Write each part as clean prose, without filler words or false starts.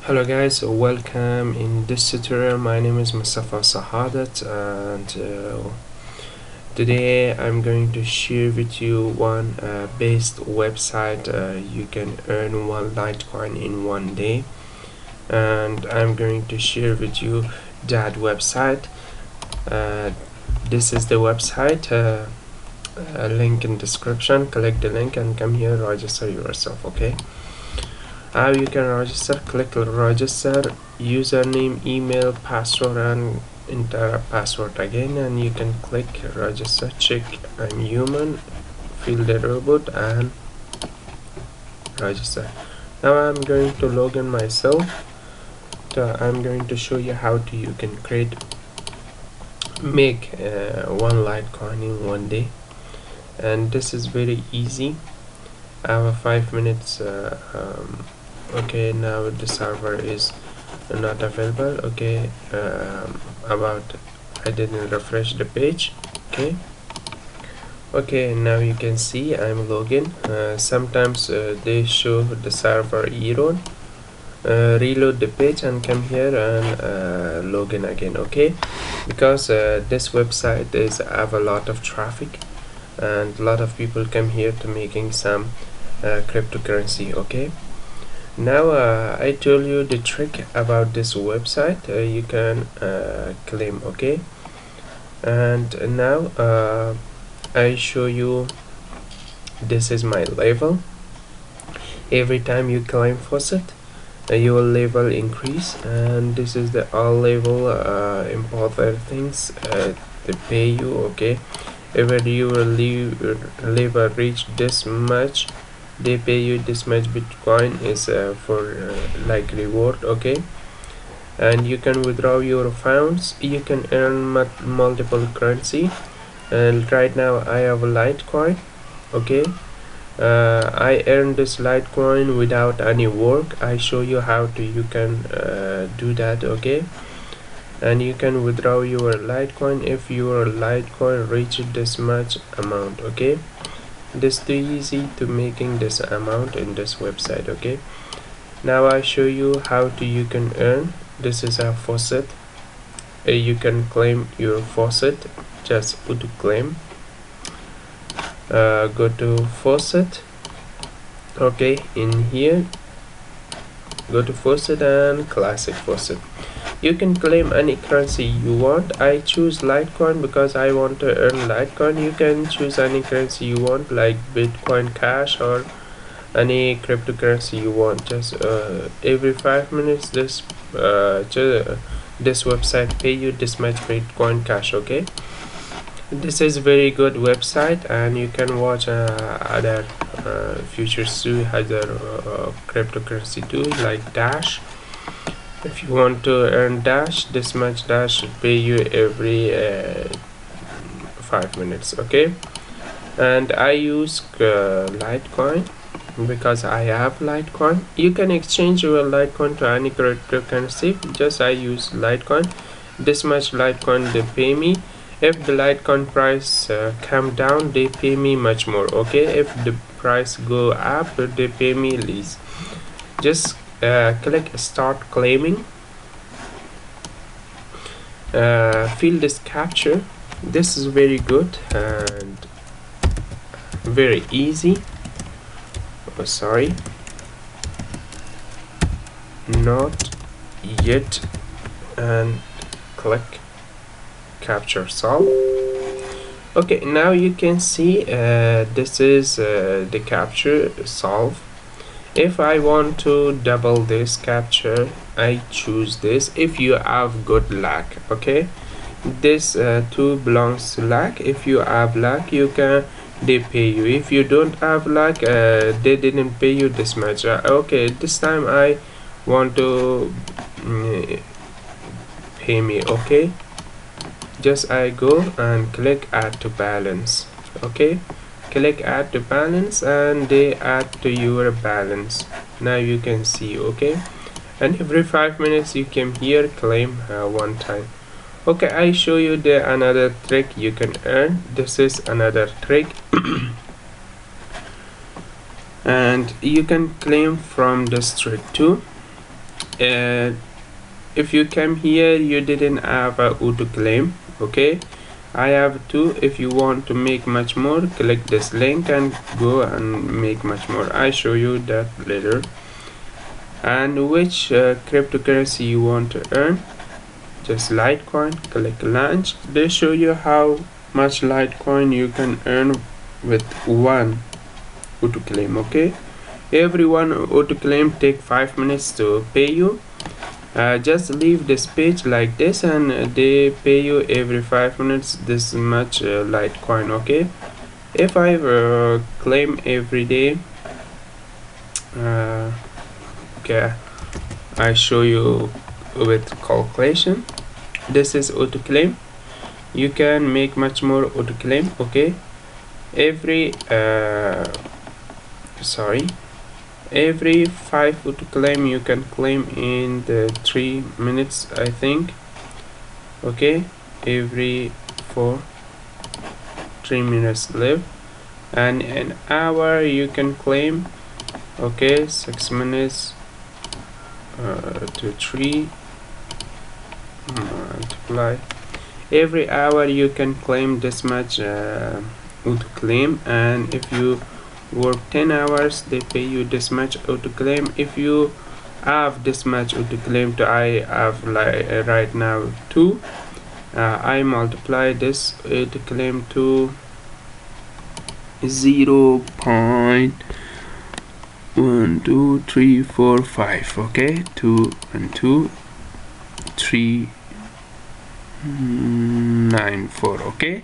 Hello guys, welcome. In this tutorial my name is Mustafa Sahadat, and today I'm going to share with you one best website you can earn one Litecoin in one day, and I'm going to share with you that website. This is the website, link in description. Click the link and come here, register yourself. Okay, how you can register: click register, username, email, password, and enter a password again, and you can click register. Check I'm human, fill the robot, and register. Now I'm going to log in myself. I'm going to show you how to you can make one Litecoin in one day, and this is very easy. I have 5 minutes. Okay, now the server is not available. Okay, I didn't refresh the page. Okay, now you can see I'm logging. Sometimes they show the server error. Reload the page and come here and log in again. Okay, because this website is have a lot of traffic and a lot of people come here to making some cryptocurrency. Okay, now I told you the trick about this website. You can claim. Okay, and now I show you. This is my level. Every time you claim Faucet, your level increase, and this is the all level important things they pay you. Okay, if you level reach this much, they pay you this much Bitcoin is for like reward. Okay, and you can withdraw your funds. You can earn multiple currency, and right now I have a Litecoin. Okay, I earned this Litecoin without any work. I show you how to you can do that. Okay, and you can withdraw your Litecoin if your Litecoin reaches this much amount. Okay, this too easy to making this amount in this website. Okay, now I show you how to you can earn. This is a Faucet. You can claim your Faucet. Just put to claim. Go to Faucet. Okay, in here go to Faucet and classic Faucet. You can claim any currency you want. I choose Litecoin because I want to earn Litecoin. You can choose any currency you want, like Bitcoin Cash or any cryptocurrency you want. Just every 5 minutes this website pay you this much Bitcoin Cash. Okay, this is very good website, and you can watch other futures too, other cryptocurrency too, like Dash. If you want to earn Dash, this much Dash pay you every 5 minutes. Okay, and I use Litecoin because I have Litecoin. You can exchange your Litecoin to any cryptocurrency. Just I use Litecoin. This much Litecoin they pay me. If the Litecoin price come down, they pay me much more. Okay, if the price go up, they pay me less. Just click start claiming. Fill this capture. This is very good and very easy. Oh, sorry, not yet, and click capture solve. Okay, now you can see this is the capture solve. If I want to double this capture, I choose this. If you have good luck, okay, this two belongs to luck. If you have luck, you can they pay you. If you don't have luck, they didn't pay you this much. Okay, this time I want to pay me. Okay, just I go and click add to balance. Okay, click add to balance, and they add to your balance. Now you can see. Okay, and every 5 minutes you come here claim one time. Okay, I show you the another trick you can earn. This is another trick. And you can claim from this trick too. if you come here you didn't have a auto claim. Okay, I have two. If you want to make much more, click this link and go and make much more. I show you that later. And which cryptocurrency you want to earn, just Litecoin, click launch. They show you how much Litecoin you can earn with one auto claim. Okay, every one auto claim take 5 minutes to pay you. Just leave this page like this and they pay you every 5 minutes this much Litecoin. Okay, if I claim every day, okay, I show you with calculation. This is auto claim. You can make much more auto claim. Okay, every every 5 auto claim you can claim in the 3 minutes, I think. Okay, every 3 minutes live, and an hour you can claim. Okay, 6 minutes to 3 multiply. Every hour you can claim this much auto claim, and if you work 10 hours they pay you this much auto claim. If you have this much auto claim to, I have like right now 2, I multiply this auto claim to 0.12345. okay, 2 and 2 394. okay,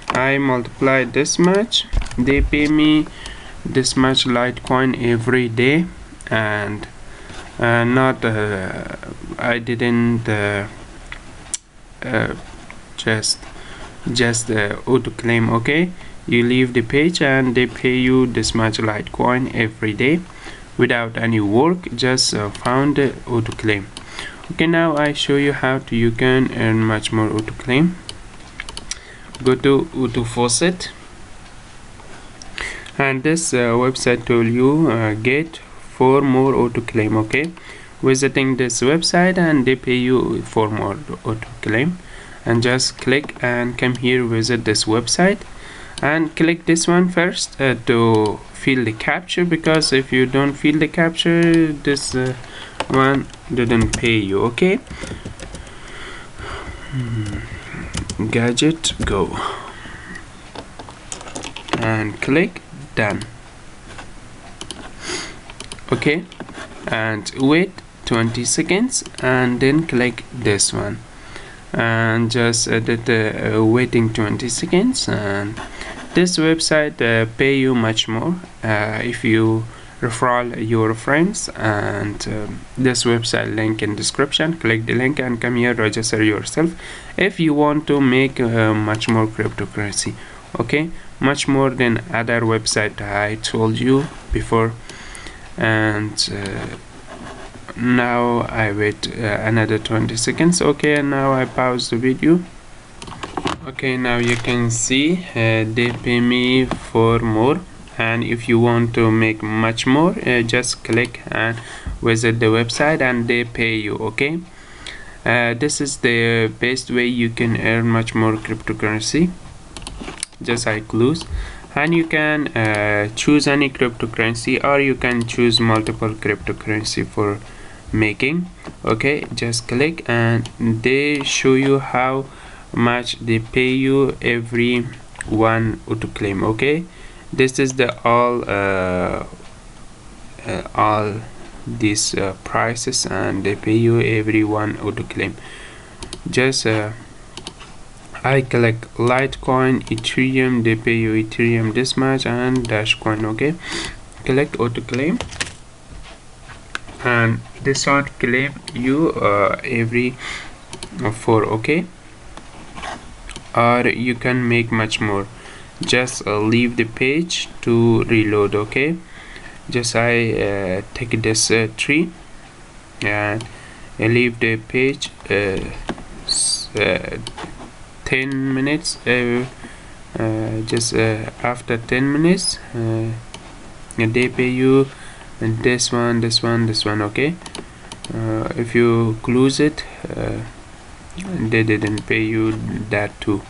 I multiply this much, they pay me this much Litecoin every day. And not I didn't just auto claim. Okay, you leave the page and they pay you this much Litecoin every day without any work, just found the auto claim. Okay, now I show you how to you can earn much more auto claim. Go to auto Faucet, and this website told you get 4 more auto claim. Okay, visiting this website and they pay you 4 more auto claim, and just click and come here, visit this website and click this one first to fill the capture, because if you don't fill the capture this one didn't pay you. Okay, gadget, go and click done. Okay, and wait 20 seconds and then click this one and just edit waiting 20 seconds. And this website pay you much more if you refer your friends. And this website link in description, click the link and come here, register yourself if you want to make much more cryptocurrency. Okay, much more than other website I told you before. And now I wait another 20 seconds. Okay, and now I pause the video. Okay, now you can see they pay me 4 more, and if you want to make much more just click and visit the website and they pay you. Okay, this is the best way you can earn much more cryptocurrency. Just I close, and you can choose any cryptocurrency, or you can choose multiple cryptocurrency for making. Okay, just click and they show you how much they pay you every one auto claim. Okay, this is the all these prices, and they pay you every one auto claim. Just I click Litecoin, Ethereum, they pay you Ethereum this much, and Dogecoin. Okay, click auto claim, and this one claim you every 4. Okay, or you can make much more. Just leave the page to reload. Okay, just I take this 3 and I leave the page 10 minutes. Just after 10 minutes they pay you this one. Okay, if you close it, they didn't pay you that too,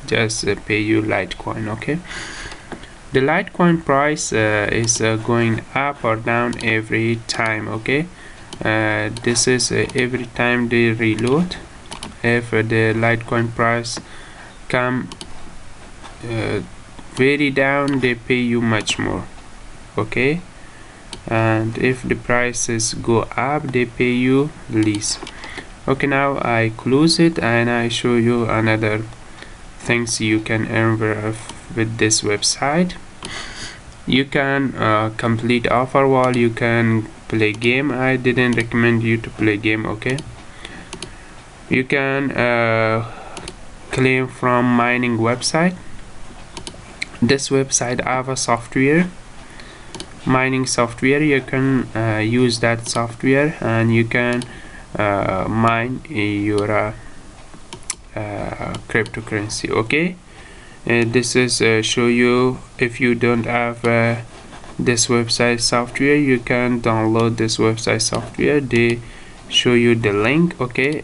just pay you Litecoin. Okay, the Litecoin price is going up or down every time. Okay, this is every time they reload. If the Litecoin price come very down, they pay you much more. Okay, and if the prices go up, they pay you less. Okay, now I close it and I show you another things you can earn with this website. You can complete offer wall, you can play game. I didn't recommend you to play game. Okay, you can claim from mining website. This website have a software, mining software. You can use that software and you can mine your cryptocurrency. Okay, this is show you. If you don't have this website software, you can download this website software. They show you the link. Okay,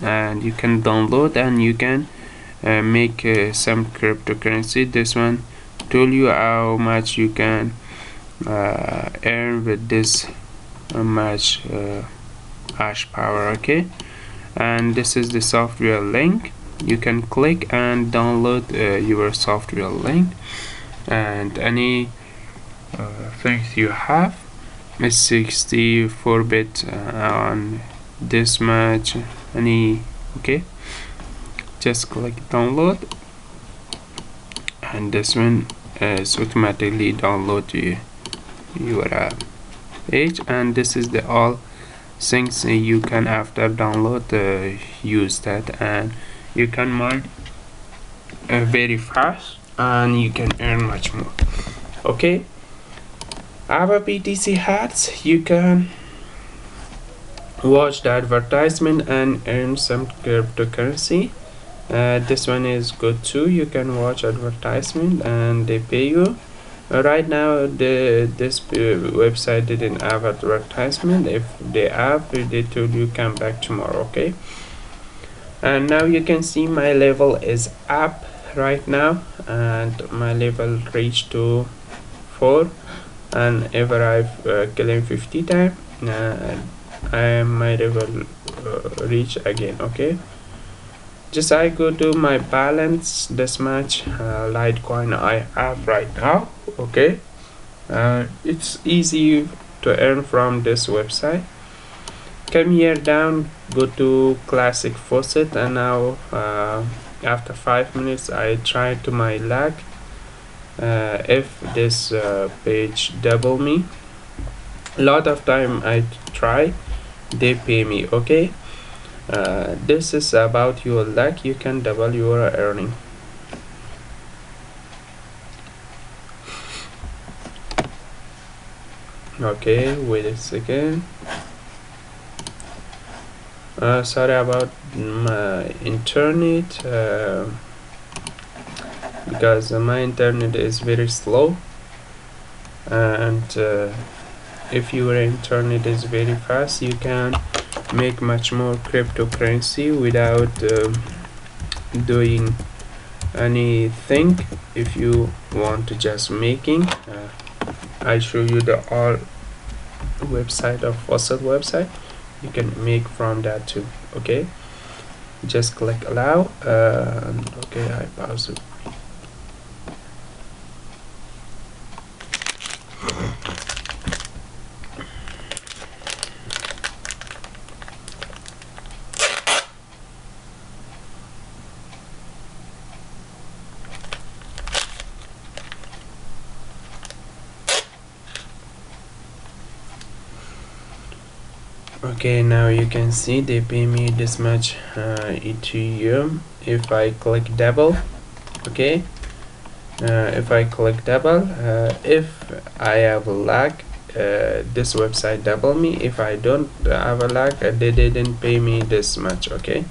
and you can download and you can make some cryptocurrency. This one told you how much you can earn with this much hash power. Okay, and this is the software link. You can click and download your software link, and any things you have is 64-bit on this much. Okay, just click download and this one is automatically download to your page. And this is the all things you can after download use that, and you can mine very fast and you can earn much more. Okay, our BTC hats, you can watch the advertisement and earn some cryptocurrency. This one is good too. You can watch advertisement and they pay you. Right now this website didn't have advertisement. If they have, they told you come back tomorrow. Okay, and now you can see my level is up right now, and my level reached to 4, and ever I've claimed 50 times, my level reach again. Okay, just I go to my balance, this much Litecoin I have right now. Okay, it's easy to earn from this website. Come here down, go to classic Faucet, and now after 5 minutes I try to my luck. If this page double me, a lot of time I try, they pay me. Okay, this is about your luck. You can double your earning. Okay, wait a second. Sorry about my internet, because my internet is very slow, and if your internet is very fast, you can make much more cryptocurrency without doing anything. If you want to just making, I show you the all website of Faucet website. You can make from that too. Okay, just click allow. Okay, I pause it. Okay, now you can see they pay me this much ethereum if I click double. Okay, if I click double, if I have a luck, this website double me. If I don't have a luck, they didn't pay me this much. Okay,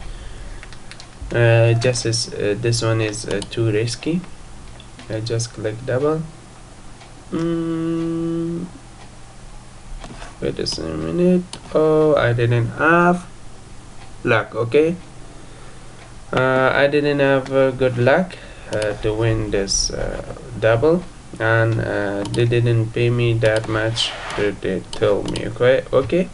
just as this one is too risky. I just click double. Wait a minute. Oh, I didn't have luck. Okay, I didn't have good luck to win this double, and they didn't pay me that much they told me. Okay,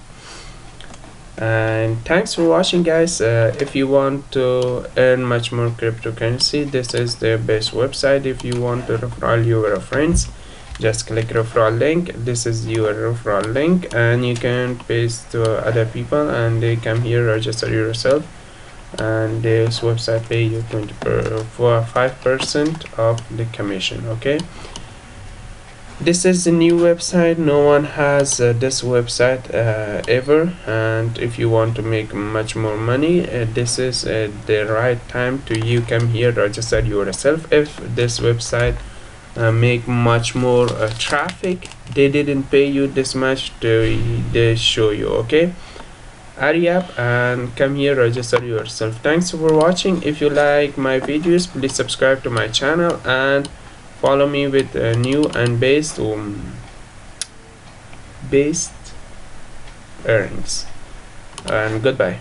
and thanks for watching, guys. If you want to earn much more cryptocurrency, this is the best website. If you want to refer your friends, just click referral link. This is your referral link, and you can paste to other people, and they come here, register yourself, and this website pay you 5% of the commission. Okay, this is the new website. No one has this website ever, and if you want to make much more money, this is the right time to you come here, register yourself. If this website make much more traffic, they didn't pay you this much to they show you. Okay, hurry up and come here, register yourself. Thanks for watching. If you like my videos, please subscribe to my channel and follow me with new and based earnings. And goodbye.